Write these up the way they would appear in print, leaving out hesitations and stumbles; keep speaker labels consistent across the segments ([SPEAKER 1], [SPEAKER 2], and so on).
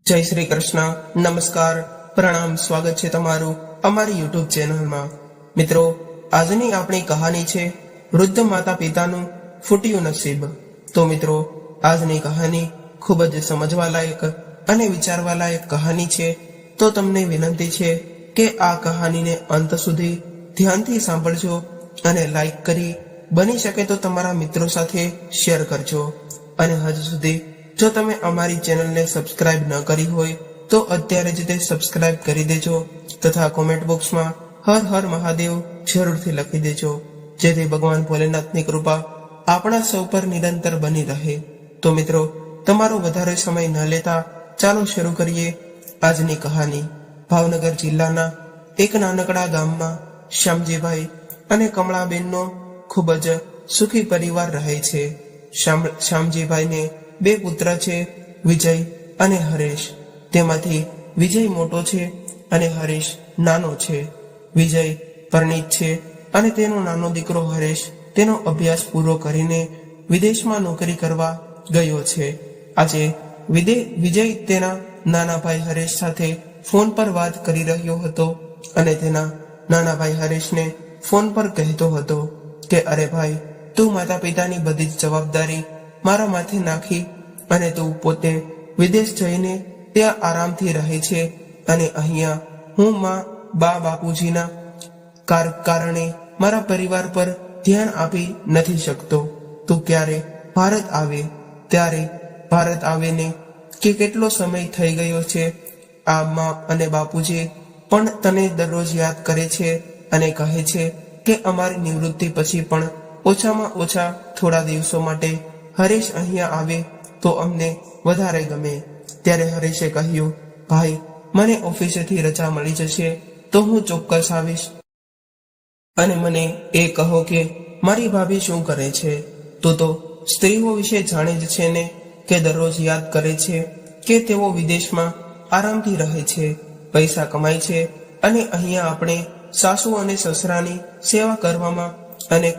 [SPEAKER 1] જય શ્રી કૃષ્ણ, નમસ્કાર, પ્રણામ, સ્વાગત છે તમારું અમારી યુટ્યુબ ચેનલમાં। મિત્રો, આજની આપણી કહાની છે વૃદ્ધ માતા પિતાનું ફૂટ્યું નસીબ। તો મિત્રો, આજની કહાની ખૂબ જ સમજવા લાયક અને વિચારવા લાયક કહાની છે। તો તમને વિનંતી છે કે આ કહાનીને અંત સુધી ધ્યાનથી સાંભળજો અને લાઈક કરી બની શકે તો તમારા મિત્રો સાથે શેર કરજો। અને હજુ સુધી જો તમે અમારી ચેનલને સબસ્ક્રાઇબ ન કરી હોય તો અત્યારે જ તે સબસ્ક્રાઇબ કરી દેજો તથા કોમેન્ટ બોક્સમાં હર હર મહાદેવ જરૂરથી લખી દેજો, જેથી ભગવાન ભોલેનાથની કૃપા આપણા સૌ પર નિરંતર બની રહે। તો મિત્રો, તમારો વધારે સમય ન લેતા ચાલો શરૂ કરીએ આજની કહાની। ભાવનગર જિલ્લાના એક નાનકડા ગામમાં શ્યામજીભાઈ અને કમળાબેનનો ખૂબ જ સુખી પરિવાર રહે છે। શ્યામજીભાઈને બે પુત્ર છે, વિજય અને હરેશ। તેમાંથી વિજય મોટો છે અને હરેશ નાનો છે। વિજય પરણિત છે અને તેનો નાનો દીકરો હરેશ તેનો અભ્યાસ પૂરો કરીને વિદેશમાં નોકરી કરવા ગયો છે। આજે વિજય તેના નાના ભાઈ હરેશ સાથે ફોન પર વાત કરી રહ્યો હતો અને તેના નાના ભાઈ હરેશને ફોન પર કહેતો હતો કે અરે ભાઈ, તું માતા પિતાની બધી જ જવાબદારી મારા માથે નાખી અને તું પોતે વિદેશ જઈને ત્યાં આરામથી રહે છે અને અહીંયા હું બા બાપુજીના કારણે મારા પરિવાર પર ધ્યાન આપી નથી શકતો। તું ક્યારે ભારત આવે ત્યારે ભારત આવીને કે કેટલો સમય થઈ ગયો છે। આ મા અને બાપુજી પણ તને દરરોજ યાદ કરે છે અને કહે છે કે અમારી નિવૃત્તિ પછી પણ ઓછામાં ઓછા થોડા દિવસો માટે હરેશ અહીંયા આવે તો અમને વધારે ગમે। ત્યારે હરેશે કહ્યું, ભાઈ, મને ઓફિસેથી રજા મળી જશે તો હું ચોક્કસ આવીશ। અને મને એ કહો કે મારી ભાભી શું કરે છે? તું તો સ્ત્રીઓ વિશે જાણે જ છે ને કે દરરોજ યાદ કરે છે કે તેઓ વિદેશમાં આરામથી રહે છે, પૈસા કમાય છે અને અહીંયા આપણે સાસુ અને સસરાની સેવા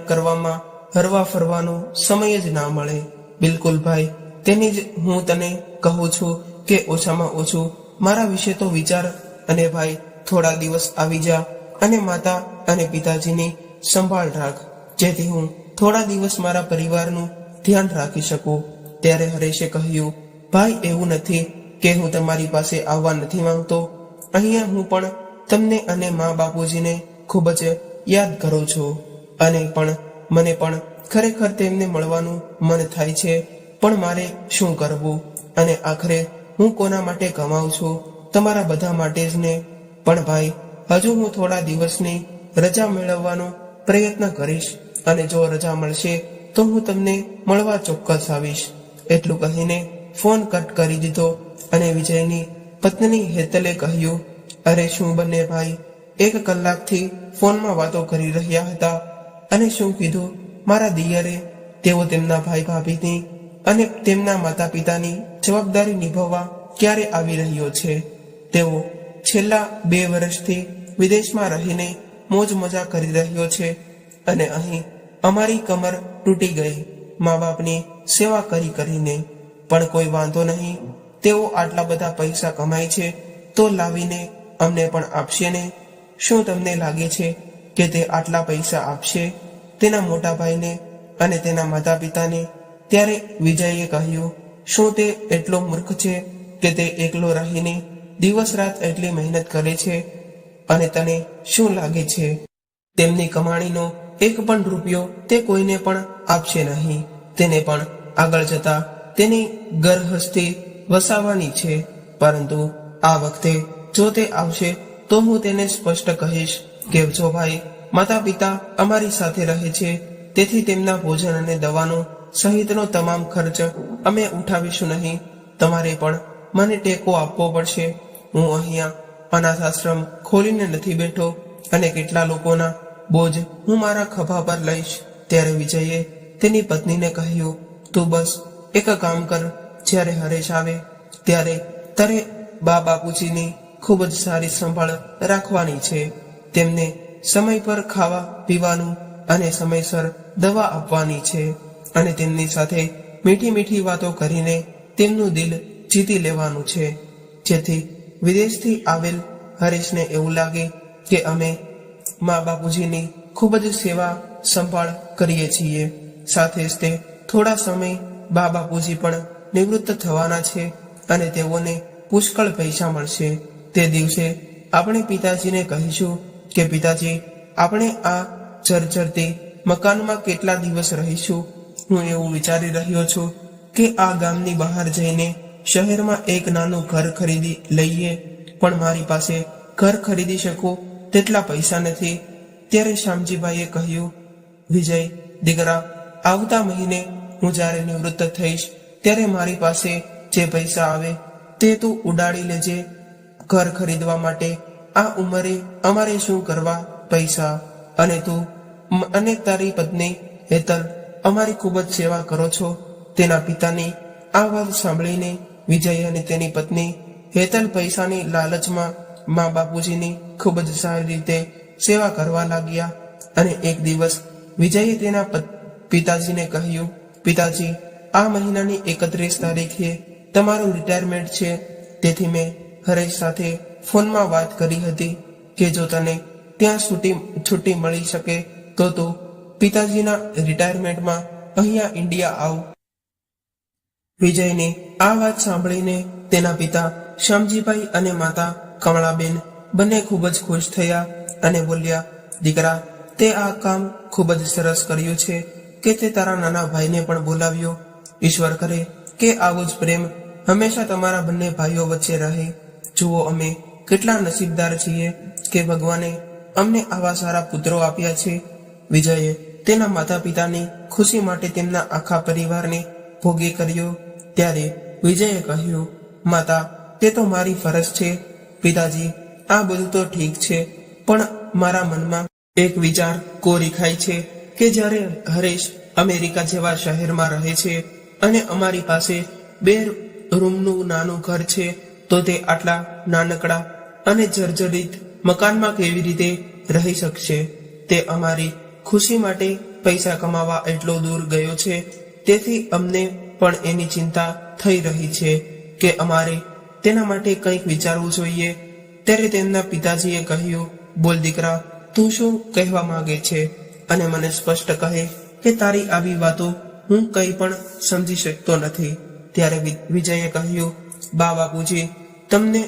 [SPEAKER 1] કરવામાં હરવા ફરવાનો સમય જ ના મળે। બિલકુલ ભાઈ, તેની જ હું તને કહું છું કે ઓછામાં ઓછું મારા વિશે તો વિચાર અને ભાઈ થોડા દિવસ આવી જા અને માતા અને પિતાજીની સંભાળ રાખ, જેથી હું થોડા દિવસ મારા પરિવારનું ધ્યાન રાખી શકું। ત્યારે હરેશે કહ્યું, ભાઈ, એવું નથી કે હું તમારી પાસે આવવા નથી માંગતો, અહીંયા હું પણ તમને અને મા બાપુજીને ખૂબ જ યાદ કરું છું અને મને પણ ખરેખર તેમને મળવાનું મન થાય છે, પણ મારે શું કરવું અને આખરે હું કોના માટે કમાઉં છું? તમારા બધા માટે જ ને। પણ ભાઈ, હજુ હું થોડા દિવસની રજા મેળવવાનો પ્રયત્ન કરીશ અને જો રજા મળશે તો હું તમને મળવા ચોક્કસ આવીશ। એટલું કહીને ફોન કટ કરી દીધો અને વિજયની પત્ની હેતલે કહ્યું, અરે શું બંને ભાઈ 1 કલાકથી ફોનમાં વાતો કરી રહ્યા હતા અને શું કીધું મારા દિયરે? તેઓ તેમના ભાઈ ભાભીની અને તેમના માતા પિતાની જવાબદારી નિભાવવા ક્યારે આવી રહ્યો છે? તેઓ છેલ્લા 2 વર્ષથી વિદેશમાં રહીને મોજ મજા કરી રહ્યો છે અને અહીં અમારી કમર તૂટી ગઈ મા બાપની સેવા કરીને। પણ કોઈ વાંધો નહીં, તેઓ આટલા બધા પૈસા કમાય છે તો લાવીને અમને પણ આપશે ને? શું તમને લાગે છે કે તે આટલા પૈસા આપશે તેના મોટા ભાઈને અને તેના માતા પિતાને? ત્યારે વિજયે કહ્યું, શું તે એટલો મૂર્ખ છે કે તે એકલો રહીને દિવસ રાત એટલી મહેનત કરે છે? અને તને શું લાગે છે તેમની કમાણીનો 1 પણ રૂપિયો તે કોઈને પણ આપશે નહીં? તેને પણ આગળ જતા તેની ઘરહસ્તી વસાવવાની છે, પરંતુ આ વખતે જો તે આવશે તો હું તેને સ્પષ્ટ કહીશ કે જો ભાઈ, માતા પિતા અમારી સાથે રહે છે તેથી તેમના ભોજન અને દવાનો સહિતનો તમામ ખર્ચ અમે ઉઠાવીશું નહીં। તમારે પણ મને ટેકો આપવો પડશે। હું અહીંયા અનાથ આશ્રમ ખોલીને નથી બેઠો અને કેટલા લોકોના બોજ હું મારા ખભા પર લઈશ। ત્યારે વિજયે તેની પત્નીને કહ્યું, તું બસ એક કામ કર, જ્યારે હરેશ આવે ત્યારે તારે બા બાપુજીની ખૂબ જ સારી સંભાળ રાખવાની છે। તેમને સમય પર ખાવા પીવાનું અને સમયસર દવા આપવાની છે અને તેમની સાથે મીઠી મીઠી વાતો કરીને તેમનું દિલ જીતી લેવાનું છે। જેથી વિદેશથી આવેલ હરેશને એવું લાગે કે અમે મા બાપુજીની ખૂબ જ સેવા સંભાળ કરીએ છીએ. સાથે જ તે થોડા સમય બા બાપુજી પણ નિવૃત્ત થવાના છે અને તેઓને પુષ્કળ પૈસા મળશે. તે દિવસે આપણે પિતાજીને કહીશું કે પિતાજી, આપણે આ જર્જરતી મકાનમાં કેટલા દિવસ રહીશું? હું એવું વિચારી રહ્યો છું કે આ ગામની બહાર જઈને શહેરમાં એક નાનું ઘર ખરીદી લઈએ, પણ મારી પાસે ઘર ખરીદી શકું તેટલા પૈસા નથી. ત્યારે શ્યામજીભાઈએ કહ્યું, વિજય દીકરા, આવતા મહિને હું જ્યારે નિવૃત્ત થઈશ ત્યારે મારી પાસે જે પૈસા આવે તે તું ઉડાડી લેજે ઘર ખરીદવા માટે. આ ઉંમરે અમારે શું કરવા પૈસા? અને તું અને તારી પત્ની હેતલ અમારી ખૂબ જ સેવા કરો છો. તેના પિતાની આ વાત સાંભળીને વિજય અને તેની પત્ની હેતલ પૈસાની લાલચમાં મા બાપુજીની ખૂબ જ સારી રીતે સેવા કરવા લાગ્યા. અને એક દિવસ વિજયે તેના પિતાજીને કહ્યું, પિતાજી, આ મહિનાની 31 તારીખે તમારું રિટાયરમેન્ટ છે, તેથી મેં હરેશ સાથે ફોનમાં વાત કરી હતી કે જો તને ત્યાં છુટ્ટી મળી શકે તો તું પિતાજીના રિટાયરમેન્ટમાં અહીંયા ઇન્ડિયા આવ. વિજયને આ વાત સાંભળીને તેના પિતા શ્યામજીભાઈ અને માતા કમળાબેન બંને ખૂબ જ ખુશ થયા અને બોલ્યા, દીકરા, તે આ કામ ખૂબ જ સરસ કર્યું છે કે તે તારા નાના ભાઈને પણ બોલાવ્યો. ઈશ્વર કરે કે આવો જ પ્રેમ હંમેશા તમારા બંને ભાઈઓ વચ્ચે રહે. જુઓ, અમે કેટલા નસીબદાર છીએ કે ભગવાને અમને આવા સારા પુત્રો આપ્યા છે. વિજયે તેના માતા પિતાની ખુશી માટે તેમના આખા પરિવારને ભોગી કર્યો. ત્યારે વિજયે કહ્યું, માતા, તે તો મારી ફરજ છે. પિતાજી, આ બધું તો ઠીક છે, પણ મારા મનમાં એક વિચાર કોરી ખાય છે કે જ્યારે હરેશ અમેરિકા જેવા શહેરમાં રહે છે અને અમારી પાસે 2 રૂમનું નાનું ઘર છે, તો તે આટલા નાનકડા અને જર્જરિત મકાનમાં કેવી રીતે રહી શકશે? તે અમારી ખુશી માટે પૈસા કમાવા એટલો દૂર ગયો છે. તેથી અમને પણ એની ચિંતા થઈ રહી છે કે અમારે તેના માટે કંઈક વિચારવું જોઈએ. ત્યારે તેમના પિતાજીએ કહ્યું, બોલ દીકરા, તું શું કહેવા માંગે છે? અને મને સ્પષ્ટ કહે કે તારી આવી વાતો હું કંઈ પણ સમજી શકતો નથી. ત્યારે વિજયે કહ્યું, બા બાપુજી, તમને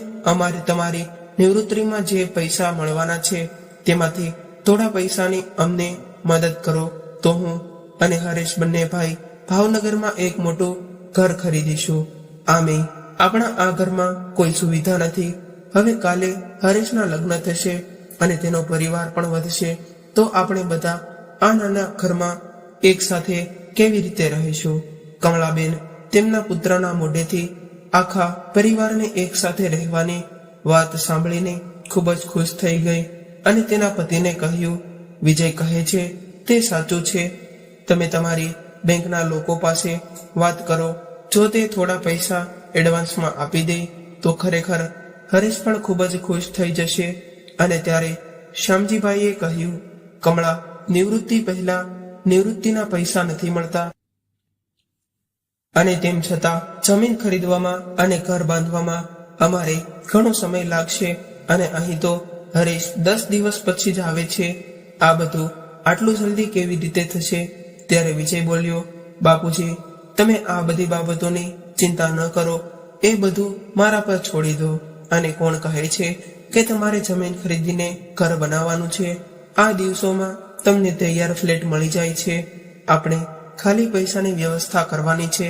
[SPEAKER 1] તમારી નિવૃત્તિમાં જે પૈસા મળવાના છે તેમાંથી થોડા પૈસાની અમને મદદ કરો તો હું અને હરેશ બંને ભાઈ ભાવનગરમાં એક મોટું ઘર ખરીદીશું. આમે આપણા આ ઘરમાં કોઈ સુવિધા નથી. હવે કાલે હરેશના લગ્ન થશે અને તેનો પરિવાર પણ વધશે, તો આપણે બધા આ નાના ઘરમાં એક સાથે કેવી રીતે રહીશું? કમળાબેન તેમના પુત્રના મોઢેથી આખા પરિવારને એક સાથે રહેવાની વાત સાંભળીને ખૂબ જ ખુશ થઈ ગઈ અને તેના પતિને કહ્યું, વિજય કહે છે તે સાચું છે. તમે તમારી બેંકના લોકો પાસે વાત કરો. જો તે થોડા પૈસા એડવાન્સમાં આપી દે તો ખરેખર હરેશ પણ ખૂબ જ ખુશ થઈ જશે. અને ત્યારે શ્યામજીભાઈએ કહ્યું, કમળા, નિવૃત્તિ પહેલા નિવૃત્તિના પૈસા નથી મળતા અને તેમ છતાં જમીન ખરીદવામાં અને ઘર બાંધવામાં અમારે ઘણો સમય લાગશે અને અહીં તો હરેશ 10 દિવસ પછી જ આવે છે. આ બધું આટલું જલ્દી કેવી રીતે થશે? ત્યારે વિજય બોલ્યો, બાપુજી, તમે આ બધી બાબતોની ચિંતા ન કરો. એ બધું મારા પર છોડી દો. અને કોણ કહે છે કે તમારે જમીન ખરીદીને ઘર બનાવવાનું છે? આ દિવસોમાં તમને તૈયાર ફ્લેટ મળી જાય છે. આપણે ખાલી પૈસાની વ્યવસ્થા કરવાની છે.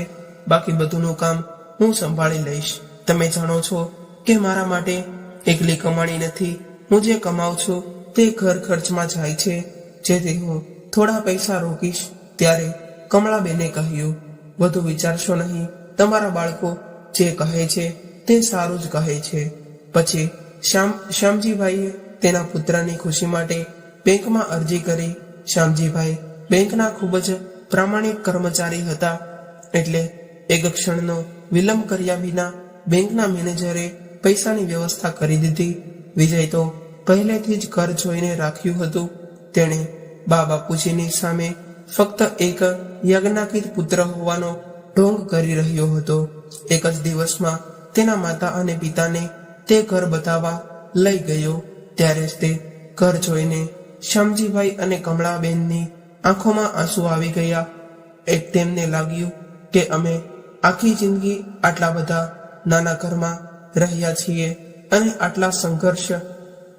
[SPEAKER 1] બાકી બધુંનું કામ હું સંભાળી લઈશ. તમે જાણો છો કે મારા માટે એકલી કમાણી નથી. હું જે કમાઉં છું તે ઘર ખર્ચમાં જાય છે, જેથી હું થોડા પૈસા રોકીશ. ત્યારે કમળાબેને કહ્યું, વધુ વિચારશો નહીં. તમારા બાળકો જે કહે છે તે સારું જ કહે છે. પછી શ્યામજીભાઈએ તેના પુત્રની ખુશી માટે બેંકમાં અરજી કરી. શ્યામજીભાઈ બેંકના ખૂબ જ પ્રામાણિક કર્મચારી હતા, એટલે એક ક્ષણનો વિલંબ કર્યા વિના બેંકના મેનેજરે પૈસાની વ્યવસ્થા કરી દીધી. વિજય તો પહેલેથી જ ઘર જોઈને રાખ્યું હતું. તેણે બા બાપુજીની સામે ફક્ત એક યજ્ઞાકિત પુત્ર હોવાનો ઢોંગ કરી રહ્યો હતો. એક જ દિવસમાં તેના માતા અને પિતાને તે ઘર બતાવવા લઈ ગયો. ત્યારે જ તે ઘર જોઈને શ્યામજીભાઈ અને કમળાબેનની આંખોમાં આંસુ આવી ગયા. તેમને લાગ્યું કે અમે આખી જિંદગી આટલા બધા નાના ઘરમાં રહ્યા છીએ અને આટલા સંઘર્ષ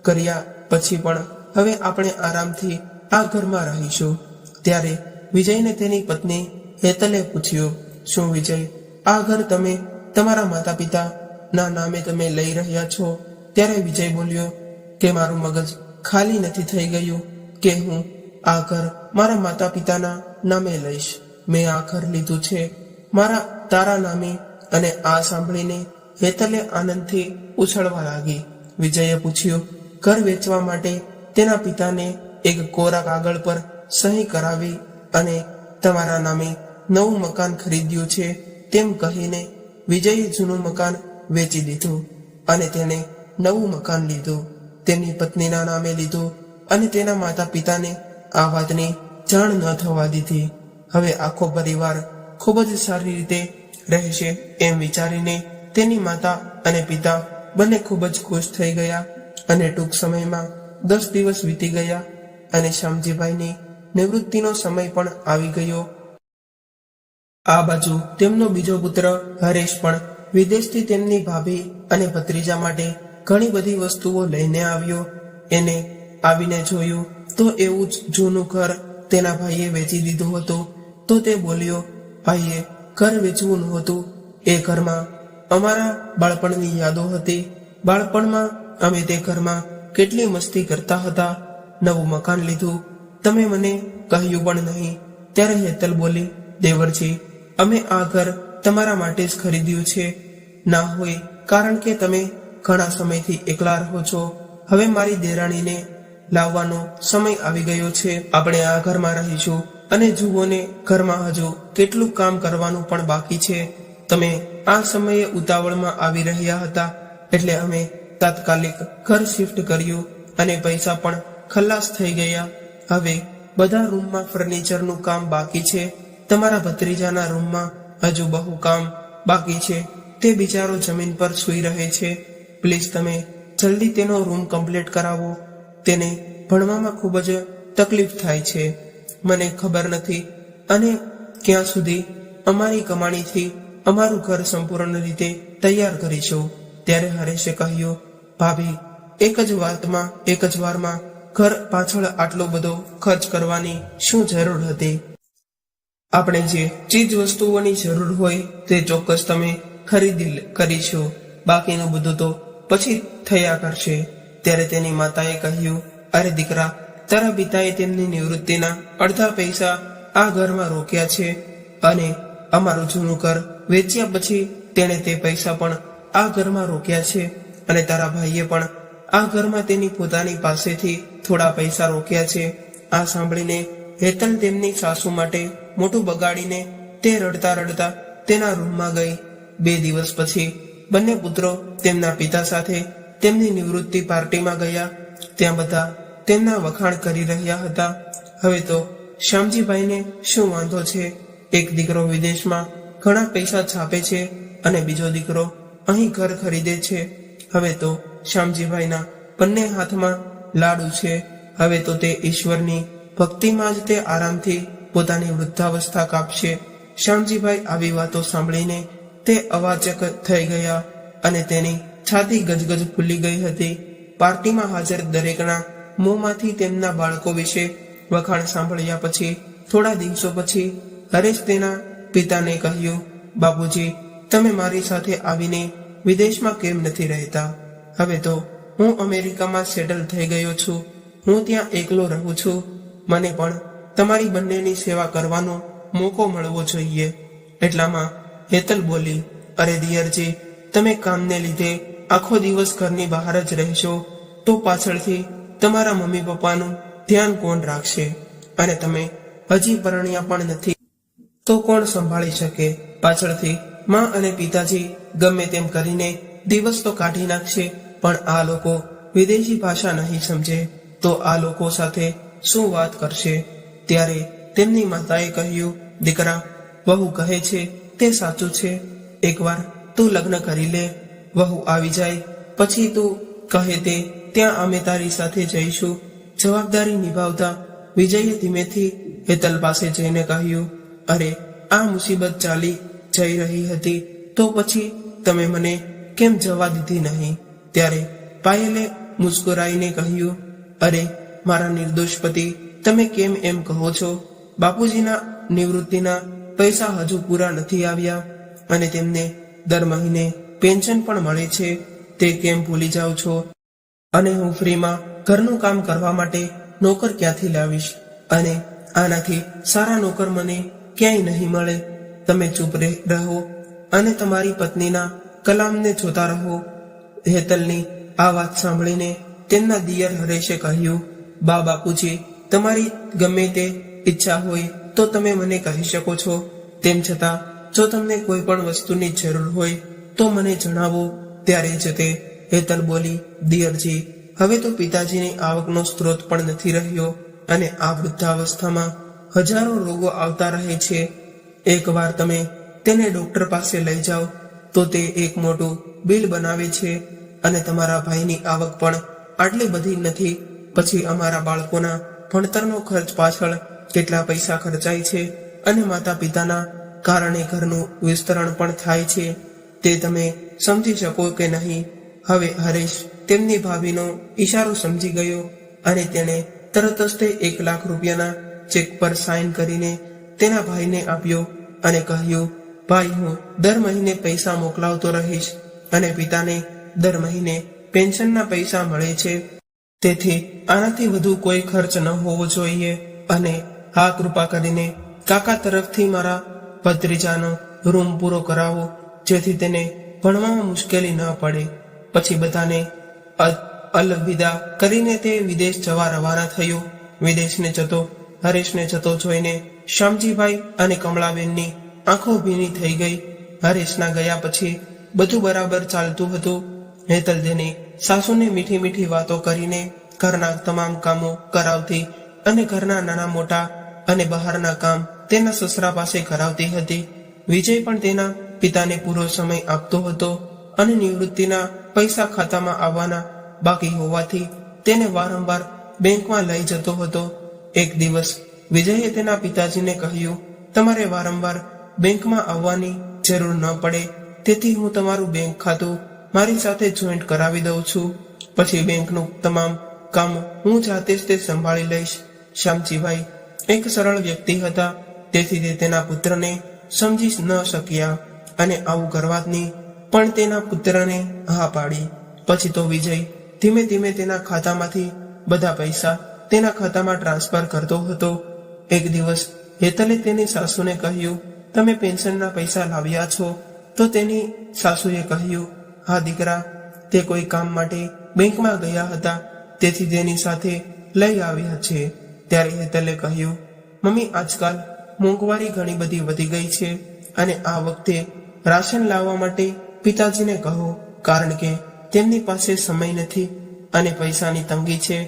[SPEAKER 1] કર્યા પછી પણ હવે આપણે આરામથી આ ઘરમાં રહીશું. ત્યારે વિજયને તેની પત્ની હેતલે પૂછ્યું, શું વિજય, આ ઘર તમે તમારા માતા પિતા ના નામે તમે લઈ રહ્યા છો? ત્યારે વિજય બોલ્યો કે મારું મગજ ખાલી નથી થઈ ગયું કે હું આ ઘર મારા માતા પિતાના નામે લઈશ. મેં આ ઘર લીધું છે તારા નામે. અને આ સાંભળીને હેતલે આનંદથી ઉછળવા લાગી. વિજયે પૂછ્યું, ઘર વેચવા માટે તેના પિતાને એક કોરા કાગળ પર સહી કરાવી અને તમારા નામે નવું મકાન ખરીદ્યું છે તેમ કહીને વિજયે જૂનું મકાન વેચી દીધું અને તેને નવું મકાન લીધું, તેની પત્નીના નામે લીધું અને તેના માતા પિતાને આ વાતની જાણ ન થવા દીધી. હવે આખો પરિવાર ખૂબ જ સારી રીતે રહેશે એમ વિચારીને તેની માતા અને પિતા બંને ખૂબ જ ખુશ થઈ ગયા. અને ટૂંક સમયમાં 10 દિવસ વીતી ગયા અને શ્યામજીભાઈની નિવૃત્તિનો સમય પણ આવી ગયો. આ બાજુ તેમનો બીજો પુત્ર હરેશ પણ વિદેશથી તેમની ભાભી અને ભત્રીજા માટે ઘણી બધી વસ્તુઓ લઈને આવ્યો. એને આવીને જોયું તો એવું જ જૂનું ઘર તેના ભાઈએ વેચી દીધું હતું. તો તે બોલ્યો, ભાઈએ ઘર વેચવું નહોતું, એ ઘરમાં અમારા બાળપણની યાદો હતી. બાળપણમાં અમે તે ઘરમાં કેટલી મસ્તી કરતા હતા. નવું મકાન લીધું, તમે મને કહ્યું પણ નહીં. ત્યારે હેતલ બોલી, દેવરજી, અમે આ ઘર તમારા માટે જ ખરીદ્યું છે. ના હોય, કારણ કે તમે ઘણા સમયથી એકલા રહો છો. હવે મારી દેરાણીને લાવવાનો સમય આવી ગયો છે. આપણે આ ઘરમાં રહીશું અને જુઓને ઘરમાં હજુ કેટલું કામ કરવાનું પણ બાકી છે. તમે આ સમયે ઉતાવળમાં આવી રહ્યા હતા એટલે અમે તાત્કાલિક ઘર શિફ્ટ કર્યું અને પૈસા પણ ખલાસ થઈ ગયા. હવે બધા રૂમમાં ફર્નિચરનું કામ બાકી છે. તમારા ભત્રીજાના રૂમમાં હજુ બહુ કામ બાકી છે. તે બિચારો જમીન પર સૂઈ રહે છે. પ્લીઝ તમે જલ્દી તેનો રૂમ કમ્પ્લીટ કરાવો. તેને ભણવામાં ખૂબ જ તકલીફ થાય છે. મને ખબર નથી અને ક્યાં સુધી અમારી કમાણીથી અમારું ઘર સંપૂર્ણ રીતે તૈયાર કરીશું. ત્યારે હરેશે કહ્યું, ભાભી, એક જ વારમાં ઘર પાછળ આટલો બધો ખર્ચ કરવાની શું જરૂર હતી? આપણે જે ચીજ વસ્તુઓની જરૂર હોય તે ચોક્કસ તમે ખરીદી કરીશું, બાકીનું બધું તો પછી થયા કરશે. ત્યારે તેની માતાએ કહ્યું, અરે દીકરા, તારા પિતાએ તેમની નિવૃત્તિના અડધા પૈસા આ ઘરમાં રોક્યા છે અને અમારું જૂનું ઘર વેચ્યા પછી તેણે તે પૈસા પણ આ ઘરમાં રોક્યા છે અને તારા ભાઈએ પણ આ ઘરમાં તેની પોતાની પાસેથી થોડા પૈસા રોક્યા છે. આ સાંભળીને હેતલ તેમની સાસુ માટે મોટું બગાડીને તે રડતા રડતા તેના રૂમમાં ગઈ. 2 દિવસ પછી બંને પુત્રો તેમના પિતા સાથે તેમની નિવૃત્તિ પાર્ટીમાં ગયા. ત્યાં બધા તેમના વખાણ કરી રહ્યા હતા. હવે તો શ્યામજીભાઈને શું વાંધો છે? એક દીકરો વિદેશમાં ઘણા પૈસા છાપે છે અને બીજો દીકરો અહીં ઘર ખરીદે છે. હવે તો શ્યામજીભાઈના બંને હાથમાં લાડુ છે. હવે તો તે ઈશ્વરની ભક્તિમાં જ તે આરામથી પોતાની વૃદ્ધાવસ્થા કાપશે. શ્યામજીભાઈ આવી વાતો સાંભળીને તે અવાચક થઈ ગયા અને તેની છાતી ગજગજ ફૂલી ગઈ હતી. પાર્ટીમાં હાજર દરેકના મોંમાંથી તેમના બાળકો વિશે વખાણ સાંભળ્યા પછી થોડા દિવસો પછી હરેશ તેના પિતાને કહ્યું, બાપુજી, તમે મારી સાથે આવીને વિદેશમાં કેમ નથી રહેતા? હવે તો હું અમેરિકામાં સેટલ થઈ ગયો છું. હું ત્યાં એકલો રહું છું. મને પણ તમારી બંનેની સેવા કરવાનો મોકો મળવો જોઈએ. એટલામાં હેતલ બોલી, અરે દિયરજી, તમે કામને લીધે આખો દિવસ ઘરની બહાર જ રહેશો તો પાછળથી તમારા મમ્મી પપ્પાનું ધ્યાન કોણ રાખશે? અને તમે હજી પરણ્યા પણ નથી તો કોણ સંભાળી શકે? પાછળથી માં અને પિતાજી ગમે તેમ કરીને દિવસ તો કાઢી નાખશે, પણ આ લોકો વિદેશી ભાષા નહીં સમજે તો આ લોકો સાથે શું વાત કરશે? ત્યારે તેમની માતાએ કહ્યું, દીકરા, વહુ કહે છે તે સાચું છે. એકવાર તું લગ્ન કરી લે, વહુ આવી જાય પછી તું કહે તે ત્યાં અમે તારી સાથે જઈશું. જવાબદારી નિભાવતા વિજયે ધીમેથી હેતલ પાસે જઈને કહ્યું, અરે આ મુસીબત ચાલી જઈ રહી હતી તો પછી તમે મને કેમ જવા દીધી નહીં? ત્યારે પાયલે મુસ્કુરાઈને કહ્યું, અરે મારા નિર્દોષ પતિ, તમે કેમ એમ કહો છો? બાપુજીના નિવૃત્તિના પૈસા હજુ પૂરા નથી આવ્યા અને તેમને દર મહિને પેન્શન પણ મળે છે, તે કેમ ભૂલી જાઓ છો? અને હું ફ્રીમાં ઘરનું કામ કરવા માટે નોકર ક્યાંથી લાવીશ? અને આનાથી સારા નોકર મને ક્યાંય નહીં મળે. તમે ચૂપ રહો અને તમારી પત્નીના કલામને જોતા રહો. હેતલની આ વાત સાંભળીને તેમના દિયર હરેશે કહ્યું, બા બાપુજી, તમારી ગમે તે ઈચ્છા હોય તો તમે મને કહી શકો છો. તેમ છતાં જો તમને કોઈ પણ વસ્તુની જરૂર હોય તો મને જણાવો. ત્યારે જ તે હેતલ બોલી, દિયરજી, હવે તો પિતાજીની આવકનો સ્ત્રોત પણ નથી રહ્યો અને આ વૃદ્ધાવસ્થામાં હજારો રોગો આવતા રહે છે. એકવાર તમે તેને ડોક્ટર પાસે લઈ જાઓ તો તે એક મોટું બિલ બનાવે છે અને તમારા ભાઈની આવક પણ આટલી બધી નથી. પછી અમારા બાળકોના ભણતરનો ખર્ચ પાછળ કેટલા પૈસા ખર્ચાય છે અને માતા પિતાના કારણે ઘરનું વિસ્તરણ પણ થાય છે, તે તમે સમજી શકો કે નહીં? હવે હરેશ તેમની ભાભીનો ઈશારો સમજી ગયો અને તેણે તરત જ તે 1 લાખ રૂપિયાના ચેક પર સાઇન કરીને તેના ભાઈને આપ્યો અને કહ્યું, ભાઈ, હું દર મહિને પૈસા મોકલાવતો રહીશ અને પિતાને દર મહિને પેન્શનના પૈસા મળે છે, તેથી આનાથી વધુ કોઈ ખર્ચ ન હોવો જોઈએ. અને હા, કૃપા કરીને કાકા તરફથી મારા ભત્રીજાનો રૂમ પૂરો કરાવો, જેથી તેને ભણવામાં મુશ્કેલી ન પડે. પછી બધાને અલવિદા કરીને તે વિદેશ જવા રવાના થયો. વિદેશને જતો હરેશને જતો જોઈને શ્યામજીભાઈ અને કમળાબેનની આંખો ભીની થઈ ગઈ. હરેશના ગયા પછી બધું બરાબર ચાલતું હતું. હેતલ તેની સાસુને મીઠી મીઠી વાતો કરીને ઘરના તમામ કામો કરાવતી અને ઘરના નાના મોટા અને બહારના કામ તેના સસરા પાસે કરાવતી હતી. વિજય પણ તેના પિતાને પૂરો સમય આપતો હતો અને નિવૃત્તિના પૈસા ખાતામાં આવવાના બાકી હોવાથી તેને વારંવાર બેંકમાં લઈ જતો હતો. એક દિવસ વિજયે તેના પિતાજીને કહ્યું, તમારે વારંવાર બેંકમાં આવવાની જરૂર ન પડે, તેથી હું તમારું બેંક ખાતું મારી સાથે જોઈન્ટ કરાવી દઉં છું. પછી બેંકનું તમામ કામ હું જાતે જ તે સંભાળી લઈશ. શ્યામજીભાઈ એક સરળ વ્યક્તિ હતા, તેથી તે તેના પુત્રને સમજી ન શક્યા અને આવું કરવાની પણ તેના પુત્રને હા પાડી. પછી તો વિજય ધીમે ધીમે તેના ખાતામાંથી બધા પૈસા તેના ખાતામાં ટ્રાન્સફર કરતો હતો. એક દિવસ હેતલે તેની સાસુને કહ્યું, તમે પેન્શનના પૈસા લાવ્યા છો? તો તેની સાસુએ કહ્યું, હા દીકરા, તે કોઈ કામ માટે બેંકમાં ગયા હતા, તેથી તેની સાથે લઈ આવ્યા છે. ત્યારે હેતલે કહ્યું, મમ્મી, આજકાલ મોંઘવારી ઘણી બધી વધી ગઈ છે અને આ વખતે રાશન લાવવા માટે પિતાજીને કહો, કારણ કે તેમની પાસે સમય નથી અને પૈસાની તંગી છે.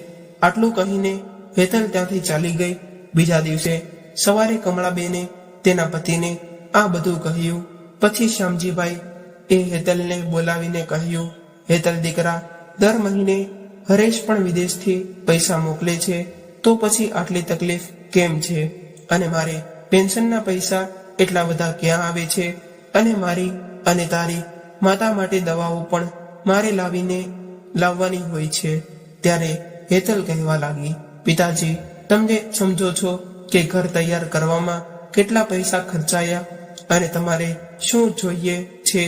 [SPEAKER 1] આટલું કહીને હેતલ ત્યાંથી ચાલી ગઈ. બીજા દિવસે સવારે કમળાબેને તેના પતિને આ બધું કહ્યું. પછી શ્યામજીભાઈ એ હેતલને બોલાવીને કહ્યું, હેતલ દીકરા, દર મહિને હરેશ પણ વિદેશથી પૈસા મોકલે છે, તો પછી આટલી તકલીફ કેમ છે? અને મારે પેન્શનના પૈસા એટલા બધા ક્યાં આવે છે? અને મારી અને તારી માતા માટે દવાઓ પણ મારે લાવવાની હોય છે. ત્યારે હેતલ કહેવા લાગી, પિતાજી, તમે સમજો છો કે ઘર તૈયાર કરવામાં કેટલા પૈસા ખર્ચાયા અને તમારે શું જોઈએ છે?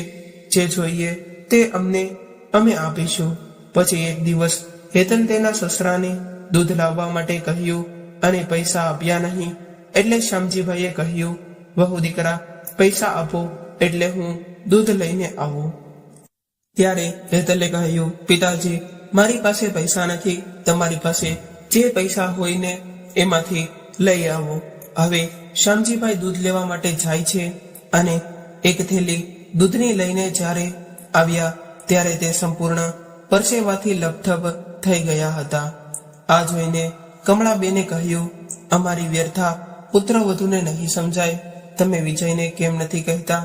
[SPEAKER 1] જે જોઈએ તે અમે આપીશું. પછી એક દિવસ હેતલ તેના સસરાને દૂધ લાવવા માટે કહ્યું અને પૈસા આપ્યા નહીં. એટલે શ્યામજીભાઈએ કહ્યું, વહુ દીકરા, પૈસા આપો એટલે હું દૂધ લઈને આવું. ત્યારે હેતલે કહ્યું, પિતાજી, મારી પાસે પૈસા નથી, તમારી પાસે જે પૈસા હોય ને એમાંથી લઈ આવો. હવે શ્યામજીભાઈ દૂધ લેવા માટે જાય છે અને એક થેલી દૂધની લઈને જ્યારે આવ્યા ત્યારે તે સંપૂર્ણ પરસેવાથી લપથપ થઈ ગયા હતા. આ જોઈને કમળાબેને કહ્યું, અમારી વ્યર્થા પુત્રવધૂને નહીં સમજાય. તમે વિજયને કેમ નથી કહેતા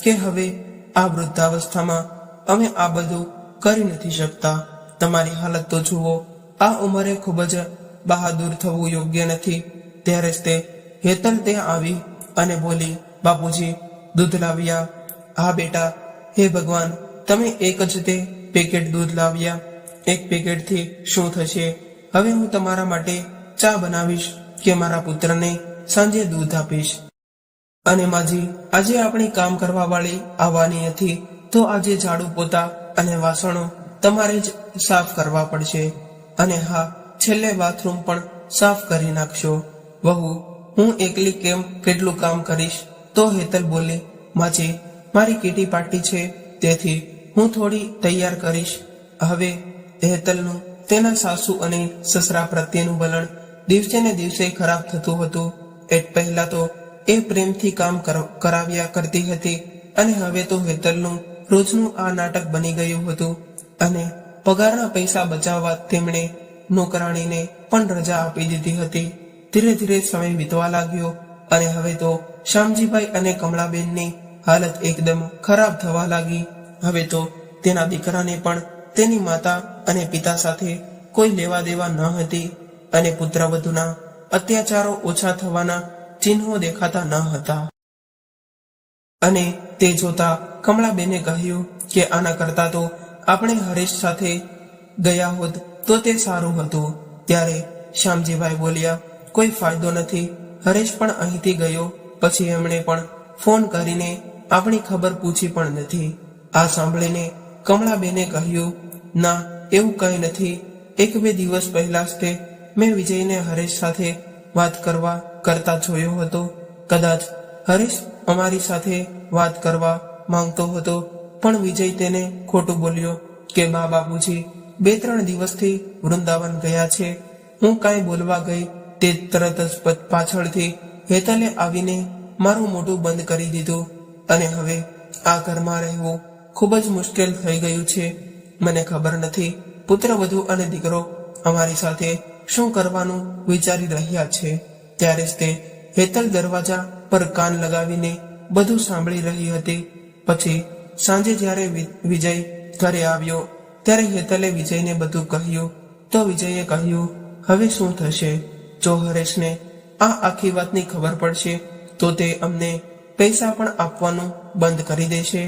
[SPEAKER 1] કે હવે આ વૃદ્ધાવસ્થામાં અમે આ બધું કરી નથી શકતા. તમારી હાલત તો જુઓ. આ ઉંમરે ખૂબ જ બહાદુર થવું યોગ્ય નથી. ત્યારે જ તે હેતલ ત્યાં આવી અને બોલી, બાપુજી, દૂધ લાવ્યા? હા બેટા. હે ભગવાન, તમે એક જ તે પેકેટ દૂધ લાવ્યા. એક પેકેટથી શું થશે? હવે હું તમારા માટે ચા બનાવીશ કે મારા પુત્રને સાંજે દૂધ આપીશ. અને માજી, આજે આપણી કામ કરવા વાળી આવવાની નથી, તો આજે ઝાડુ પોતા અને વાસણો તમારે જ સાફ કરવા પડશે. અને હા, છેલ્લે બાથરૂમ પણ સાફ કરી નાખશો. વહુ, હું એકલી કેટલું કામ કરીશ? તો હેતલ બોલી, માજી, મારી કીટી પાર્ટી છે, તેથી હું થોડી તૈયાર કરીશ. હવે હેતલનું તેના સાસુ અને સસરા પ્રત્યેનું વલણ દિવસે ને દિવસે ખરાબ થતું હતું. એ પહેલા તો એ પ્રેમથી કામ કરાવ્યા કરતી હતી, અને હવે તો હેતલનું રોજનું આ નાટક બની ગયું હતું. અને પગારના પૈસા બચાવવા તેમણે નોકરાણીને પણ રજા આપી દીધી હતી. ધીરે ધીરે સમય વીતવા લાગ્યો, અને હવે તો શ્યામજીભાઈ અને કમળાબેનની હાલત એકદમ ખરાબ થવા લાગી. હવે તો તેના દીકરાને પણ તેની માતા અને પિતા સાથે કોઈ લેવા દેવા ન હતી, અને પુત્રવધૂના અત્યાચારો ઓછા થવાના ચિહ્નો દેખાતા ન હતા. અને તે જોતા કમળાબેને કહ્યું કે આના કરતા તો આપણે હરેશ સાથે ગયા હોત તો તે સારું હતું. ત્યારે શ્યામજીભાઈ બોલ્યા, કોઈ ફાયદો નથી. હરેશ પણ અહીંથી ગયો પછી એમણે પણ ફોન કરીને આપણી ખબર પૂછી પણ નથી. આ સાંભળીને કમળાબેને કહ્યું, ના, એવું કંઈ નથી. 1-2 દિવસ પહેલા જ તે મેં વિજયને હરેશ સાથે વાત કરતા જોયો હતો. કદાચ હરેશ અમારી સાથે વાત કરવા માંગતો હતો, પણ વિજય તેને ખોટું બોલ્યો કે બા બાપુજી 2-3 દિવસથી વૃંદાવન ગયા છે. હું કાંઈ બોલવા ગઈ તે તરત જ પાછળથી હેતલે આવીને મારું મોઢું બંધ કરી દીધું, અને હવે આ ઘરમાં રહેવું ખૂબ જ મુશ્કેલ થઈ ગયું છે. મને ખબર નથી પુત્રવધુ અને દીકરો અમારી સાથે શું કરવાનું વિચારી રહ્યા છે. ત્યારે જ તે હેતલ દરવાજા પર કાન લગાવીને બધું સાંભળી રહી હતી. પછી સાંજે જ્યારે વિજય ઘરે આવ્યો ત્યારે હેતલે વિજયને બધું કહ્યું. તો વિજયે કહ્યું, હવે શું થશે? જો હરેશને આ આખી વાતની ખબર પડશે તો તે અમને પૈસા પણ આપવાનું બંધ કરી દેશે,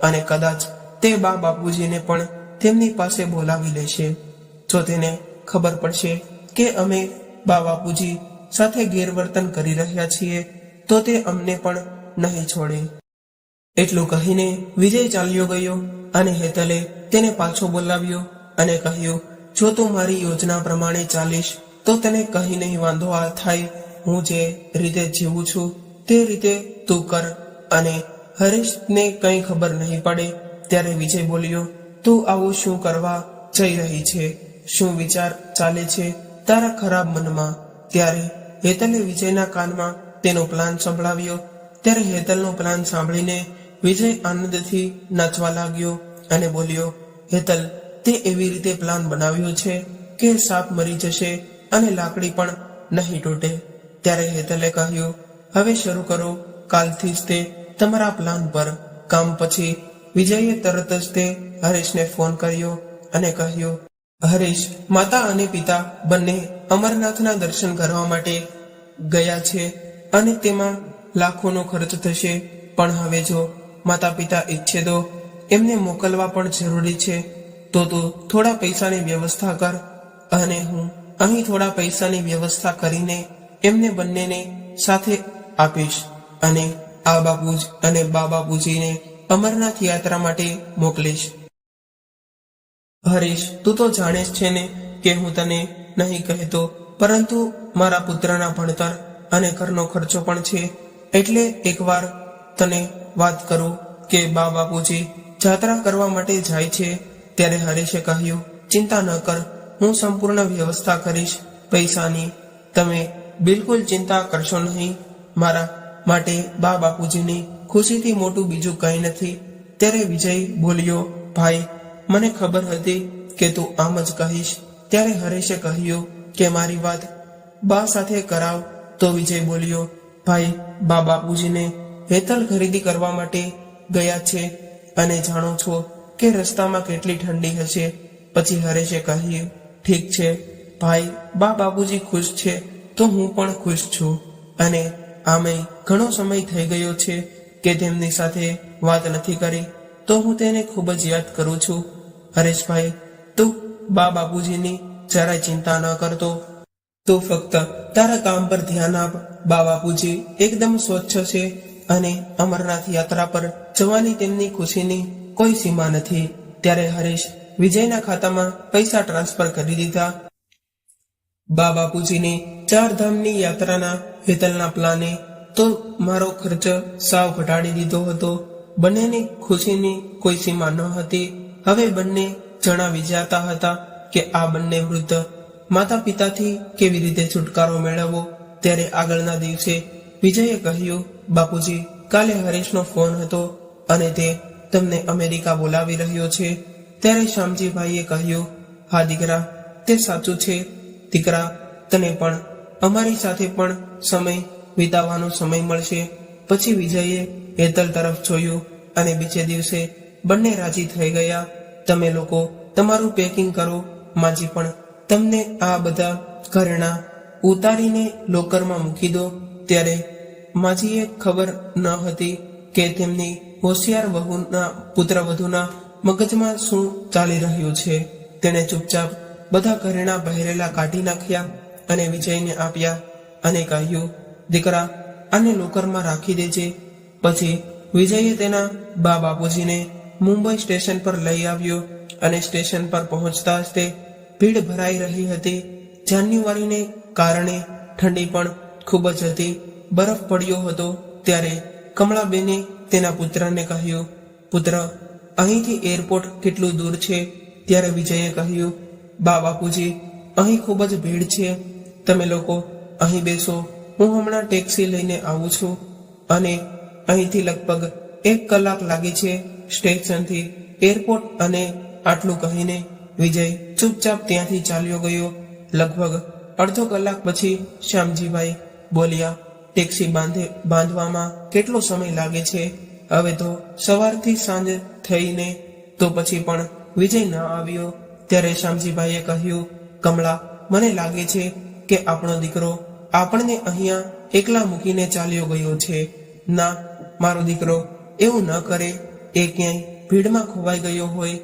[SPEAKER 1] અને કદાચ તે બા બાપુજીને પણ તેમની પાસે બોલાવી લેશે. જો તેને ખબર પડશે કે અમે બા બાપુજી સાથે ગેરવર્તન કરી રહ્યા છીએ તો તે અમને પણ નહીં છોડે. એટલું કહીને વિજય ચાલ્યો ગયો, અને હેતલે તેને પાછો બોલાવ્યો અને કહ્યું, જો તું મારી યોજના પ્રમાણે ચાલીશ તો તને કહી નહીં વાંધો થાય. હું જે રીતે જીવું છું તે રીતે તું કર, અને હરેશને કંઈ ખબર નહીં પડે. ત્યારે વિજય બોલ્યો, તું આવું શું કરવા જઈ રહી છે? શું વિચાર ચાલે છે તારા ખરાબ મનમાં? ત્યારે હેતલે વિજયના કાનમાં તેનો પ્લાન સંભળાવ્યો. ત્યારે હેતલનો પ્લાન સાંભળીને વિજય આનંદથી નાચવા લાગ્યો અને બોલ્યો, હેતલ, તે એવી રીતે પ્લાન બનાવ્યો છે કે સાપ મરી જશે અને લાકડી પણ નહીં તૂટે. ત્યારે હેતલે કહ્યું, હવે શરૂ કરો, કાલથી જ તે તમારા પ્લાન પર કામ. પછી વિજયે તરત જ તે હરેશને ફોન કર્યો અને કહ્યું, હરેશ, માતા અને પિતા બંને અમરનાથના દર્શન કરવા માટે ગયા છે, અને તેમાં લાખોનો ખર્ચ થશે. પણ હવે જો માતા પિતા ઈચ્છે તો એમને મોકલવા પણ જરૂરી છે. તો તું થોડા પૈસાની વ્યવસ્થા કર, અને હું અહીં થોડા પૈસાની વ્યવસ્થા કરીને એમને બંનેને સાથે આપીશ, અને આ બાપુજ અને બા બાપુજીને અમરનાથ યાત્રા માટે મોકલીશ. હરીશ, તું તો જાણે જ છે ને કે હું તને નહીં કહેતો, પરંતુ મારા પુત્રના ભણતર અને ઘરનો ખર્ચો પણ છે. એટલે એકવાર તને વાત કરું કે બા બાપુજી જાત્રા કરવા માટે જાય છે. ત્યારે હરીશે કહ્યું, ચિંતા ન કર, હું સંપૂર્ણ વ્યવસ્થા કરીશ પૈસાની. તમે બિલકુલ ચિંતા કરશો નહીં. મારા માટે બા બાપુજીની ખુશીથી મોટું બીજું કંઈ નથી. ત્યારે વિજય બોલ્યો, ભાઈ, મને ખબર હતી કે તું આમ જ કહીશ. ત્યારે હરેશે કહ્યું કે મારી વાત બા સાથે કરાવ. તો વિજય બોલ્યો, ભાઈ, બા બાપુજીને હેતલ ખરીદી કરવા માટે ગયા છે, અને જાણો છો કે રસ્તામાં કેટલી ઠંડી હશે. પછી હરેશે કહ્યું, ઠીક છે ભાઈ, બા બાપુજી ખુશ છે તો હું પણ ખુશ છું. અને આમે ઘણો સમય થઈ ગયો છે કે તેમની સાથે વાત નથી કરી, તો હું તેને ખૂબ જ યાદ કરું છું. હરેશભાઈ, તું બા બાપુજીની જરાય ચિંતા ન કરતો. તું ફક્ત તારા કામ પર ધ્યાન આપ. બા બાપુજી એકદમ સ્વચ્છ છે અને અમરનાથ યાત્રા પર જવાની તેમની ખુશીની કોઈ સીમા નથી. ત્યારે હરેશ વિજયના ખાતામાં પૈસા ટ્રાન્સફર કરી દીધા. બા બાપુજીની 4 ધામની યાત્રાના હેતલના પ્લાને તો મારો ખર્ચ સાવ ઘટાડી દીધો હતો. બંનેની ખુશીની કોઈ સીમા ન હતી. હવે બંને જણા વિચારતા હતા કે આ બંને વૃદ્ધ માતા પિતાથી કેવી રીતે છુટકારો મેળવવો. ત્યારે આગળના દિવસે વિજયે કહ્યું, બાપુજી, કાલે હરેશનો ફોન હતો અને તે તમને અમેરિકા બોલાવી રહ્યો છે. ત્યારે શ્યામજીભાઈએ કહ્યું, હા દીકરા, તે સાચું છે. દીકરા, તને પણ અમારી સાથે પણ સમય વિતાવવાનો સમય મળશે. પછી વિજયે હેતલ તરફ જોયું અને બીજે દિવસે બંને રાજી થઈ ગયા. તમે લોકો તમારું પેકિંગ કરો. માજી પણ તમને આ બધા ઘરેણાં ઉતારીને લોકરમાં મૂકી દો. ત્યારે માજીએ ખબર ન હતી કે તેમની હોશિયાર વહુના પુત્રવધુના મગજમાં શું ચાલી રહ્યું છે. તેણે ચૂપચાપ બધા ઘરેણાં પહેરેલા કાઢી નાખ્યા અને વિજયને આપ્યા અને કહ્યું, દીકરા, આને લોકરમાં રાખી દેજે. પછી વિજયે તેના બા બાપુજીને મુંબઈ સ્ટેશન પર લઈ આવ્યો અને સ્ટેશન પર પહોંચતા જ તે ભીડ ભરાઈ રહી હતી. જાન્યુઆરીને કારણે ઠંડી પણ ખૂબ જ હતી. બરફ પડ્યો હતો. ત્યારે કમળાબેને તેના પુત્રને કહ્યું, પુત્ર, અહીંથી એરપોર્ટ કેટલું દૂર છે? ત્યારે વિજયે કહ્યું, બા બાપુજી, અહીં ખૂબ જ ભીડ છે. તમે લોકો અહીં બેસો, હું હમણાં ટેક્સી લઈને આવું છું. અને અહીંથી લગભગ 1 કલાક લાગે છે સ્ટેશનથી એરપોર્ટ. અને આટલું કહીને વિજય ચૂપચાપ ત્યાંથી ચાલ્યો ગયો. લગભગ અડધો કલાક પછી શ્યામજીભાઈ બોલ્યા, ટેક્સી બાંધવામાં કેટલો સમય લાગે છે? હવે તો સવારથી સાંજ થઈને તો પછી પણ વિજય ન આવ્યો. ત્યારે શ્યામજીભાઈએ કહ્યું, કમળા, મને લાગે છે કે આપણો દીકરો આપણને અહીંયા એકલા મૂકીને ચાલ્યો ગયો છે. ના, મારો દીકરો એવું ન કરે. એ ક્યાંય ભીડમાં ખોવાઈ ગયો હોય.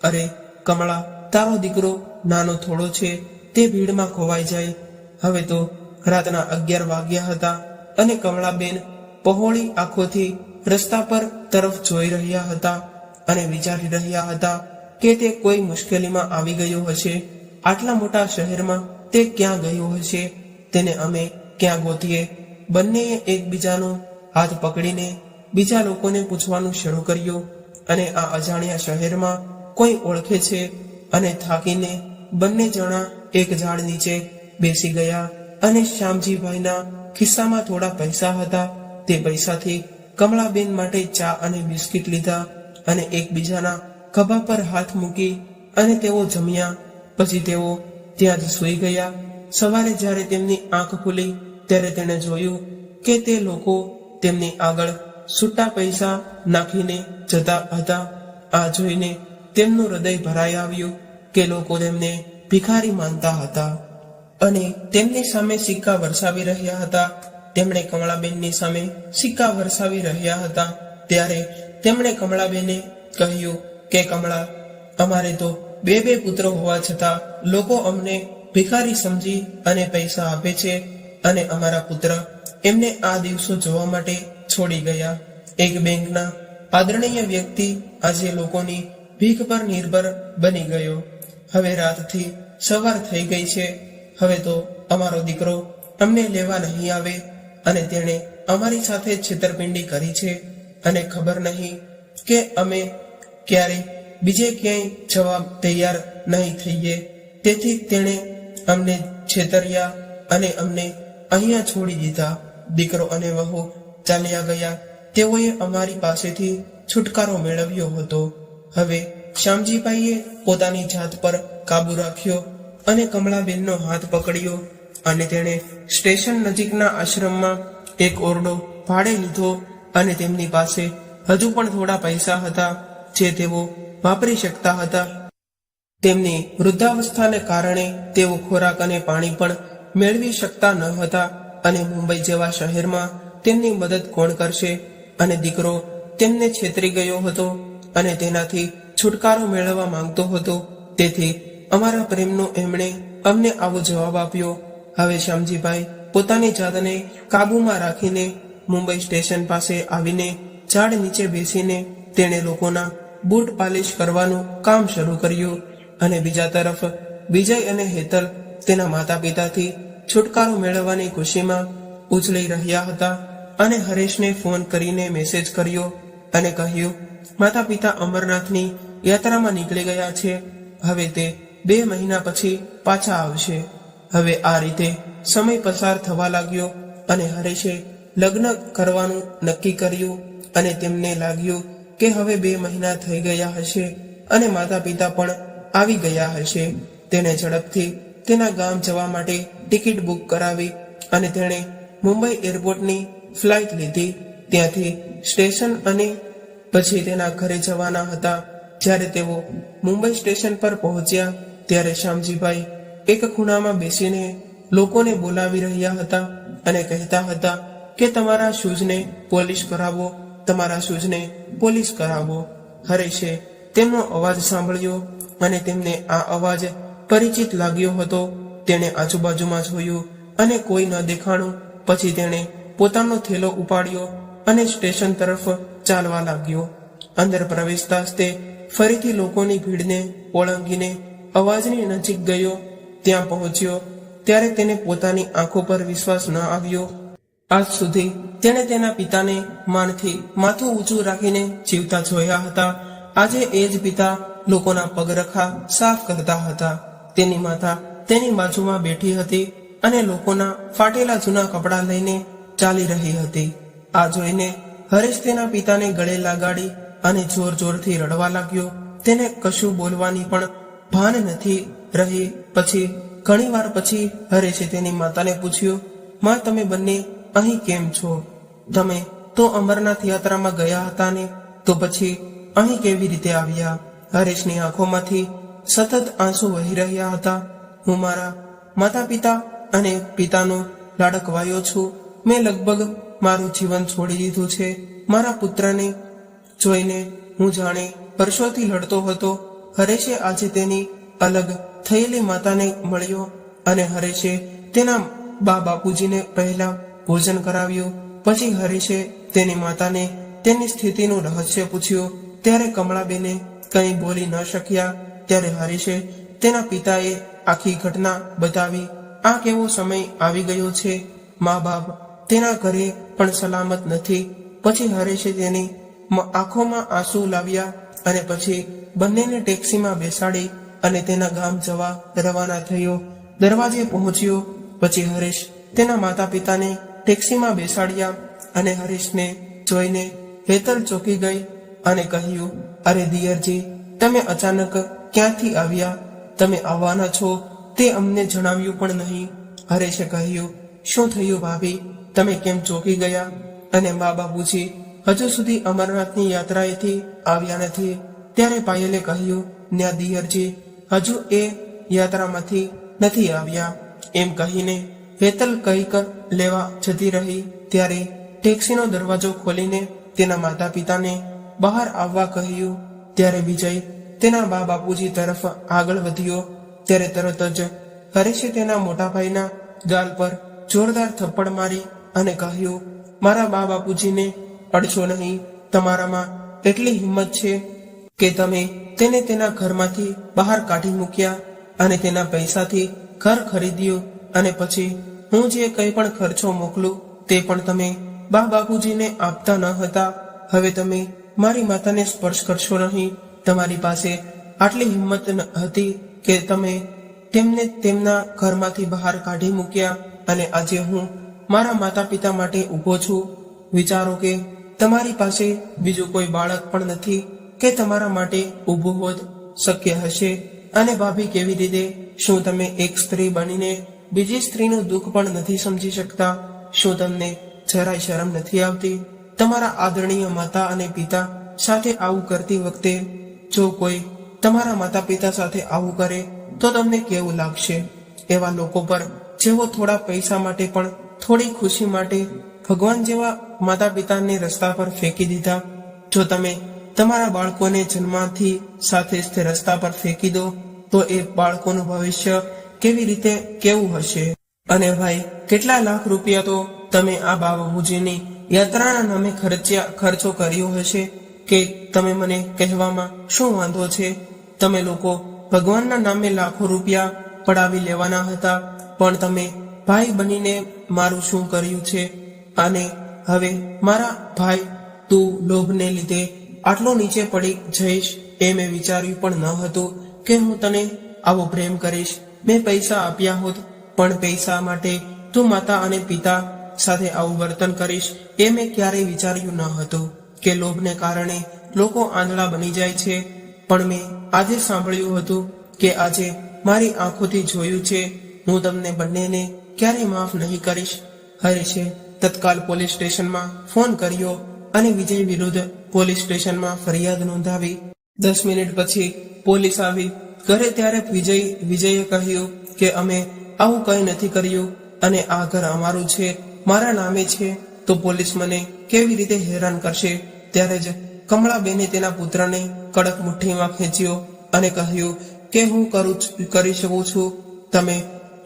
[SPEAKER 1] અરે કમળા, તારો દીકરો નાનો થોડો છે, તે ભીડમાં ખોવાઈ જાય. હવે તો રાતના 11 વાગ્યા હતા અને કમળાબેન પહોળી આંખોથી રસ્તા પર તરફ જોઈ રહ્યા હતા અને વિચારી રહ્યા હતા કે તે કોઈ મુશ્કેલીમાં આવી ગયો હશે. આટલા મોટા શહેરમાં તે ક્યાં ગયો હશે? તેને અમે ક્યાં ગોતીએ? બંનેએ એકબીજાનો હાથ પકડીને બીજા લોકોને પૂછવાનું શરૂ કર્યું અને આ અજાણ્યા શહેરમાં કોઈ ઓળખે છે? અને થાકીને બંને જણા એક ઝાડ નીચે બેસી ગયા અને શ્યામજીભાઈના ખિસ્સામાં થોડા પૈસા હતા. તે પૈસાથી કમળાબેન માટે ચા અને બિસ્કિટ લીધા અને એકબીજાના ખભા પર હાથ મૂકી અને તેઓ જમ્યા. પછી તેઓ ત્યાં જ સૂઈ ગયા. સવારે જ્યારે તેમની આંખ ખુલી ત્યારે તેણે જોયું કે તે લોકો તેમની આગળ છૂટા પૈસા નાખીને જતા હતા. આ જોઈને તેમનું હૃદય ભરાઈ આવ્યું કે લોકો તેમને ભિખારી માનતા હતા અને તેમની સામે સિક્કા વરસાવી રહ્યા હતા. તેમણે કમળાબેનની સામે સિક્કા વરસાવી રહ્યા હતા. ત્યારે તેમણે કમળાબેને કહ્યું કે કમળા, અમારે તો 2 પુત્રો હોવા છતાં લોકો અમને ભિખારી સમજી અને પૈસા આપે છે અને અમારા પુત્ર એમને આ દિવસો જોવા માટે છોડી ગયા. એક બેંકના આદરણીય વ્યક્તિ આજે લોકોની ભીખ પર નિર્ભર બની ગયો. હવે રાતથી સવાર થઈ ગઈ છે. હવે તો અમારો દીકરો અમને લેવા નહીં આવે અને તેણે અમારી સાથે છેતરપિંડી કરી છે અને ખબર નહીં કે અમે ક્યારે બીજે ક્યાંય જવા તૈયાર નહીં થઈએ. તેથી તેણે અમને છેતર્યા અને અમને અહીંયા છોડી દીધા. દીકરો અને વહુ ચાલ્યા ગયા. તેઓએ અમારી પાસેથી છુટકારો મેળવ્યો હતો. હવે શ્યામજીભાઈએ પોતાની જાત પર કાબુ રાખ્યો અને કમળાબેનનો હાથ પકડ્યો અને તેણે સ્ટેશન નજીકના આશ્રમમાં એક ઓરડો ભાડે લીધો અને તેમની પાસે હજુ પણ થોડા પૈસા હતા. જે તેઓ વાપરી શકતા હતા. તેમની વૃદ્ધાવસ્થાને કારણે તેઓ ખોરાક અને પાણી પણ મેળવી શકતા ન હતા અને મુંબઈ જેવા શહેરમાં તેમની મદદ કોણ કરશે? અને દીકરો તેમને છેતરી ગયો હતો અને તેનાથી છુટકારો મેળવવા માંગતો હતો. તેથી અમારા પ્રેમનો એમણે અમને આવો જવાબ આપ્યો. હવે શ્યામજીભાઈ પોતાની જાતને કાબૂમાં રાખીને મુંબઈ સ્ટેશન પાસે આવીને ઝાડ નીચે બેસીને તેણે લોકોના બૂટ પાલિશ કરવાનું કામ શરૂ કર્યું. અને બીજા તરફ વિજય અને હેતલ તેના માતા પિતાથી છુટકારો મેળવવાની ખુશીમાં ઉછળી રહ્યા હતા. અને હરેશને ફોન કરીને મેસેજ કર્યો અને કહ્યું, માતા પિતા અમરનાથની યાત્રામાં નીકળી ગયા છે. હવે તે 2 મહિના પછી પાછા આવશે. હવે આ રીતે સમય પસાર થવા લાગ્યો અને હરેશે લગ્ન કરવાનું નક્કી કર્યું. અને તેમને લાગ્યું કે હવે 2 મહિના થઈ ગયા હશે અને માતા પિતા પણ આવી ગયા હશે. તેણે ઝડપથી તેના ગામ જવા માટે ટિકિટ બુક કરાવી અને તેણે મુંબઈ એરપોર્ટની ફ્લાઇટ લીધી. ત્યાંથી સ્ટેશન અને પછી તેના ઘરે જવાના હતા. જ્યારે તેઓ મુંબઈ સ્ટેશન પર પહોંચ્યા ત્યારે શ્યામજીભાઈ એક ખૂણામાં બેસીને લોકોને બોલાવી રહ્યા હતા અને કહેતા હતા કે તમારા શૂઝને પોલિશ કરાવો, તમારા શૂઝને પોલિશ કરાવો. હરેશે તેમનો અવાજ સાંભળ્યો અને તેમને આ અવાજ પરિચિત લાગ્યો હતો. તેણે આજુબાજુમાં જોયું અને કોઈ ન દેખાણું. પછી તેણે પોતાનો થેલો ઉપાડ્યો અને સ્ટેશન તરફ ચાલવા લાગ્યો. અંદર પ્રવેશતા જ તે ફરીથી લોકોની ભીડને ઓળંગીને અવાજની નજીક ગયો. ત્યાં પહોંચ્યો ત્યારે તેને પોતાની આંખો પર વિશ્વાસ ન આવ્યો. આજ સુધી તેણે તેના પિતાને માનથી માથું ઊંચું રાખીને જીવતા જોયા હતા. આજે એ જ પિતા લોકોના પગરખા સાફ કરતા હતા. તેની માતા તેની બાજુમાં બેઠી હતી અને લોકોના ફાટેલા જૂના કપડાં લઈને ચાલી રહી હતી. આ જોઈને હરેશ તેના પિતાને ગળે લગાડી અને જોર જોરથી રડવા લાગ્યો. તેને કશું બોલવાની પણ ભાન નથી રહી. પછી ઘણીવાર પછી હરેશે તેની માતાને પૂછ્યું, માં, તમે બંને અહીં કેમ છો? તમે તો અમરનાથ યાત્રામાં ગયા હતા ને, તો પછી અહીં કેવી રીતે આવ્યા? હરેશની આંખોમાંથી સતત આંસુ વહી રહ્યા હતા. હું મારા માતા પિતા અને પિતાનો લાડકવાયો છું. મેં લગભગ મારું જીવન છોડી દીધું છે. મારા પુત્રને જોઈને હું જાણે વર્ષોથી લડતો હતો. હરેશે આજે તેની અલગ થયેલી માતાને મળ્યો અને હરેશે તેના બા બાપુજીને પહેલા ભોજન કરાવ્યું. પછી હરેશે તેની માતાને તેની સ્થિતિનું રહસ્ય પૂછ્યું. ત્યારે કમળાબેને કંઈ બોલી ન શક્યા. ત્યારે હરેશે તેના પિતાએ આખી ઘટના બતાવી. આ કેવો સમય આવી ગયો છે, મા બાપ તેના ઘરે પણ સલામત નથી. પછી હરેશે તેની આંખોમાં આંસુ લાવ્યા અને પછી બંનેને ટેક્સીમાં બેસાડી અને તેના ગામ જવા રવાના થયો. દરવાજે પહોંચ્યો પછી હરેશ તેના માતા પિતાને ટેક્સીમાં બેસાડ્યા અને હરેશને જોઈને હેતલ ચોંકી ગઈ અને કહ્યું, અરે દિયરજી, તમે અચાનક ક્યાંથી આવ્યા? તમે આવવાના છો તે અમને જણાવ્યું પણ નહીં. હરેશે કહ્યું, શું થયું ભાભી, તમે કેમ ચોંકી ગયા? અને મા બાપુજી હજુ સુધી અમરનાથની યાત્રાએથી આવ્યા નથી. ત્યારે પાયલે કહ્યું, ન્યા દિયરજી હજુ એ યાત્રામાંથી નથી આવ્યા. એમ કહીને હેતલ કંઈક લેવા જતી રહી. ત્યારે ટેક્સીનો દરવાજો ખોલીને તેના માતા પિતાને બહાર આવવા કહ્યું. ત્યારે વિજય તેના બા બાપુજી તરફ આગળ વધ્યો. ત્યારે તરત જ હરેશે તેના મોટા ભાઈના ગાલ પર જોરદાર થપ્પડ મારી અને કહ્યું, મારા બા બાપુજીને અડશો નહીં. તમારામાં એટલી હિંમત છે કે તમે તેને તેના ઘરમાંથી બહાર કાઢી મૂક્યા અને તેના પૈસાથી ઘર ખરીદ્યું અને પછી હું જે કંઈ પણ ખર્ચો મોકલું તે પણ તમે બા બાપુજીને આપતા ન હતા. હવે તમે મારી માતાને સ્પર્શ કરશો નહીં. તમારી પાસે આટલી હિંમત હતી કે તમે તેમને તેમના ઘરમાંથી બહાર કાઢી મૂક્યા અને આજે હું મારા માતા પિતા માટે ઊભો છું. વિચારો કે તમારી પાસે બીજું કોઈ બાળક પણ નથી કે તમારા માટે ઊભું હોત શક્ય હશે. અને ભાભી, કેવી રીતે? શું તમે એક સ્ત્રી બનીને બીજી સ્ત્રીનું દુઃખ પણ નથી સમજી શકતા? શું તમને જરાય શરમ નથી આવતી? તમારા આદરણીય માતા અને પિતા સાથે આવું કરતી વખતે જો કોઈ તમારા માતા પિતા સાથે આવું કરે તો તમને કેવું લાગશે? એવા લોકો પર જેઓ થોડા પૈસા માટે પણ થોડી ખુશી માટે ભગવાન જેવા માતા પિતાને રસ્તા પર ફેંકી દીધા. જો તમે તમારા બાળકોને જન્મથી સાથે જ તે રસ્તા પર ફેંકી દો તો એ બાળકોનું ભવિષ્ય કેવી રીતે કેવું હશે? અને ભાઈ, કેટલા લાખ રૂપિયા તો તમે આ બાબુજીની યાત્રાના નામે ખર્ચો કર્યો હશે કે તમે મને કહેવામાં શું વાંધો છે? તમે લોકો ભગવાનના નામે લાખો રૂપિયા પડાવી લેવાના હતા, પણ તમે ભાઈ બનીને મારું શું કર્યું છે? અને હવે મારા ભાઈ, તું લોભને લીધે આટલો નીચે પડી જઈશ એ મેં વિચાર્યું પણ ન હતું કે હું તને આવો પ્રેમ કરીશ. મેં પૈસા આપ્યા હોત, પણ પૈસા માટે તું માતા અને પિતા સાથે આવું વર્તન કરીશ એ મેં ક્યારેય વિચાર્યું ન હતું કે લોભને કારણે લોકો આંધળા બની જાય છે. પણ મેં આજે સાંભળ્યું હતું કે આજે મારી આંખોથી જોયું છે. હું તમને બંનેને ક્યારેય માફ નહીં કરીશ. હરીશે તત્કાલ પોલીસ સ્ટેશનમાં ફોન કર્યો અને વિજય વિરુદ્ધ પોલીસ સ્ટેશનમાં ફરિયાદ નોંધાવી. 10 મિનિટ પછી પોલીસ આવી ઘરે ત્યારે વિજયે કહ્યું કે અમે આવું કંઈ નથી કર્યું અને આ ઘર અમારું છે, મારા નામે છે, તો પોલીસ મને કેવી રીતે હેરાન કરશે? ત્યારે જ કમળાબેને તેના પુત્રને કડક મુઠ્ઠીમાં ખેંચ્યો અને કહ્યું કે હું કરી શકું છું. તમે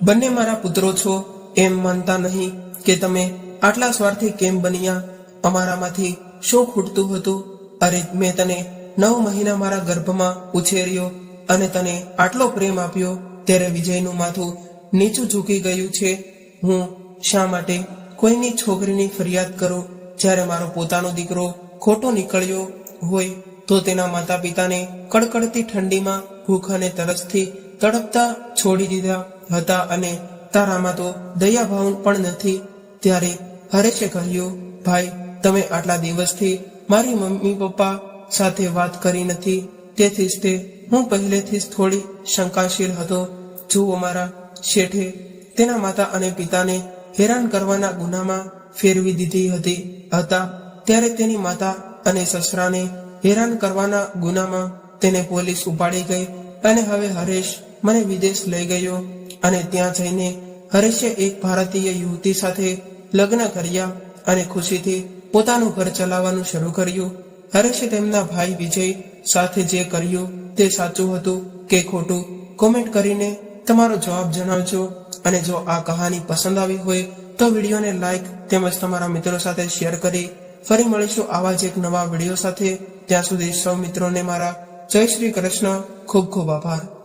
[SPEAKER 1] બંને મારા પુત્રો છો એમ માનતા નહીં કે તમે આટલા સ્વાર્થી કેમ બન્યા? અમારામાંથી શું ખૂટતું હતું? અરે, મેં તને 9 મહિના મારા ગર્ભમાં ઉછેર્યો અને તને આટલો પ્રેમ આપ્યો. ત્યારે વિજયનું માથું નીચું ઝૂકી ગયું છે. હું શા માટે કોઈની છોકરીની ફરિયાદ કરું? જ્યારે મારો પોતાનો દીકરો ખોટો નીકળ્યો હોય તો તેના માતા પિતાને કડકડતી ઠંડીમાં ભૂખ અને તરસથી તડપતા છોડી દીધા હતા અને તારામાં તો દયાભાવ પણ નથી. ત્યારે હરેશે કહ્યું, ભાઈ, તમે આટલા દિવસથી મારી મમ્મી પપ્પા સાથે વાત કરી નથી, તેથી જ તે હું પહેલેથી જ થોડી શંકાશીલ હતો. જુઓ, મારા શેઠે તેના માતા અને પિતાને હેરાન કરવાના ગુનામાં ફેરવી દીધી હતા. ત્યારે તેની માતા અને સસરાને હેરાન કરવાના ગુનામાં તેને પોલીસ ઉપાડી ગઈ અને હવે હરેશ મને વિદેશ લઈ ગયો અને ત્યાં જઈને હરેશે એક ભારતીય યુવતી સાથે લગ્ન કર્યા અને ખુશીથી પોતાનું ઘર ચલાવવાનું શરૂ કર્યું. હરેશે તેમના ભાઈ વિજય સાથે જે કર્યું તે સાચું હતું કે ખોટું, કોમેન્ટ કરીને તમારો જવાબ જણાવજો. અને જો આ કહાની પસંદ આવી હોય તો વિડીયોને લાઈક તેમજ તમારા મિત્રો સાથે શેર કરી ફરી મળીશું આવા જ એક નવા વિડીયો સાથે. ત્યાં સુધી સૌ મિત્રોને મારા જય શ્રી કૃષ્ણ. ખૂબ ખૂબ આભાર.